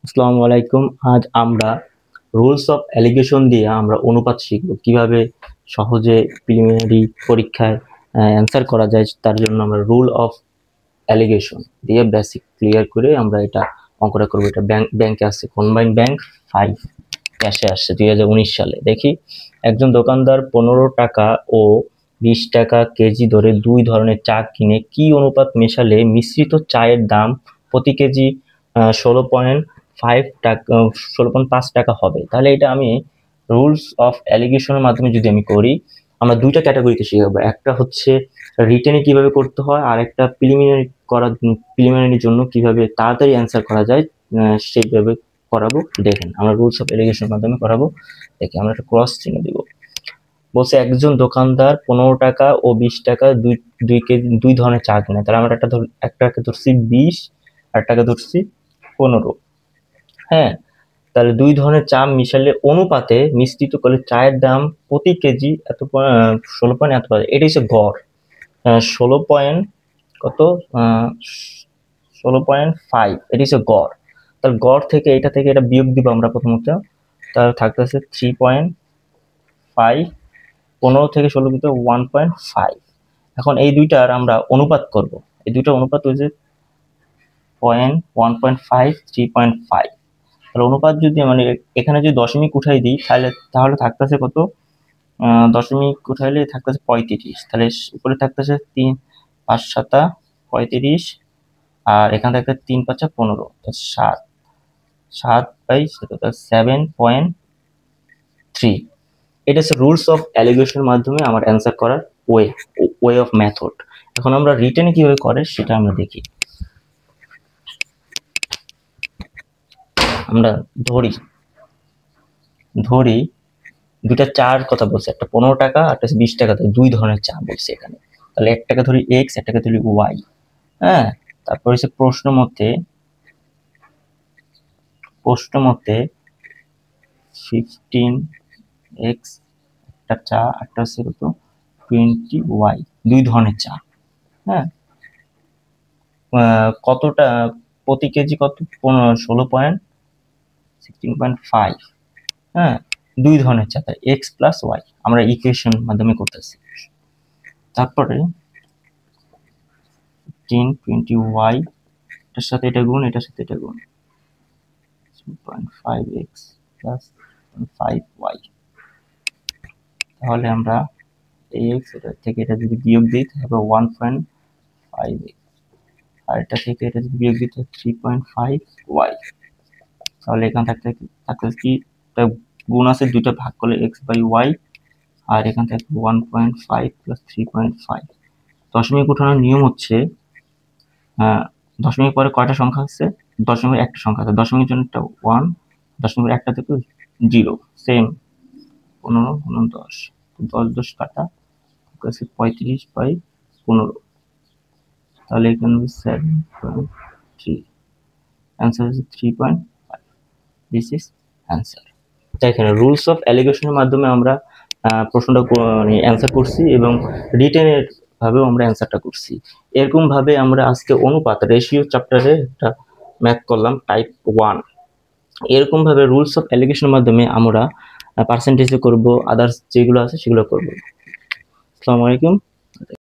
আসসালামু আলাইকুম। আজ আমরা রুলস অফ এলিগেশন দিয়ে আমরা অনুপাত শিখব, কিভাবে সহজে প্রিলিমিনারি পরীক্ষায় অ্যান্সার করা যায়। তার জন্য আমরা রুল অফ এলিগেশন দিয়ে বেসিক ক্লিয়ার করে আমরা এটা অঙ্কটা করবো। এটা ব্যাংকে আসছে, কম্বাইন্ড ব্যাংক 5 ক্যাশে আসছে 2019 সালে। দেখি, একজন দোকানদার 15 টাকা ও 20 টাকা কেজি ধরে দুই ধরনের চা কিনে কি অনুপাত মেশালে মিশ্রিত চায়ের দাম প্রতি কেজি 16.5 টাকা হবে। তাহলে এটা আমি রুলস অফ এলিগেশনের মাধ্যমে যদি আমি করি, আমরা দুইটা ক্যাটাগরিতে শিখাবো। একটা হচ্ছে রিটেনে কিভাবে করতে হয়, আর একটা প্রিলিমিনারির জন্য কিভাবে তাড়াতাড়ি অ্যান্সার করা যায় সেইভাবে করাবো। দেখেন, আমরা রুলস অফ এলিগেশনের মাধ্যমে করাবো। দেখি, আমরা একটা ক্রস চিহ্ন দিব। বলছে একজন দোকানদার 15 টাকা ও 20 টাকা দুই ধরনের চা কিনে। তাহলে আমরা একটাকে ধরছি 20, আর একটাকে ধরছি 15। হ্যাঁ, তাহলে দুই ধরনের চা মিশালে অনুপাতে মিশ্রিত করলে চায়ের দাম প্রতি কেজি 16 এত পারে। এটা হচ্ছে গড়। 16 পয়েন্ট কত 16.5, এটা হচ্ছে গড়। তাহলে গড় থেকে এটা বিয়োগ দিব আমরা প্রথমত। তাহলে থাকতেছে 3.5, 15 থেকে 16 কিন্তু 1.5। এখন এই দুইটার আমরা অনুপাত করব। এই দুইটা অনুপাত হয়েছে 1.5, 3.5। তাহলে অনুপাত যদি মানে এখানে যদি দশমিক উঠাই দিই, তাহলে থাকতেছে কত, দশমিক উঠাইলে থাকতেছে 35। তাহলে উপরে থাকতেছে 3, 5 7 35, আর এখানে থাকতে 3 5 15, 7/7.3। এটা হচ্ছে রুলস অফ এলিগেশনের মাধ্যমে আমার অ্যান্সার করার ওয়ে অফ মেথড। এখন আমরা রিটেনে কিভাবে করে সেটা আমরা দেখি। আমরা ধরি দুইটা চার কথা বলছে, একটা 15 টাকা আর একটা 20 টাকা, দুই ধরনের চা বলছে এখানে। তাহলে একটাকে ধরি এক্স, একটাকে ধরি ওয়াই। হ্যাঁ, তারপর হচ্ছে প্রশ্ন মতে 15x একটা চা, একটা হচ্ছে কত 20y, দুই ধরনের চা। হ্যাঁ, কতটা প্রতি কেজি, কত 16.5। হ্যাঁ, দুই ধরনের চা, তাই এক্স প্লাস ওয়াই আমরা ইকুয়েশন মাধ্যমে করতেছি। তারপরে 20y, এটার সাথে এটা গুণ, এটার সাথে এটা গুণ, 2.5x প্লাস 5y। তাহলে আমরা ax এটা থেকে এটা যদি বিয়োগ দিই তাহলে 1.5x, আর এটা থেকে এটা যদি বিয়োগ দিই তাহলে 3.5y। তাহলে এখানে থাকতে কি গুণ আছে, দুইটা ভাগ করলে x/y, আর এখান থেকে 1.5 প্লাস 3.5। দশমিক উঠানোর নিয়ম হচ্ছে, দশমিক পরে কয়টা সংখ্যা আছে, দশমিকের একটা সংখ্যা আছে, দশমিকের জন্য একটা 1, দশমিকের একটা থেকে 0। সেম 15 গুণন 10, 10 কাটা 35/15। তাহলে এখানে 7.3, অ্যান্সার হচ্ছে 3.5। This is answer. এখানে রুলস অফ এলিগেশনের মাধ্যমে আমরা প্রশ্নটা অ্যান্সার করছি, এবং রিটেনের ভাবেও আমরা অ্যান্সারটা করছি। এরকম ভাবে আমরা আজকে অনুপাত রেশিও চ্যাপ্টারে একটা ম্যাথ করলাম টাইপ 1। এরকম ভাবে রুলস অফ এলিগেশনের মাধ্যমে আমরা পার্সেন্টেজে করব, আদার্স যেগুলো আছে সেগুলো করব। আসসালামু আলাইকুম।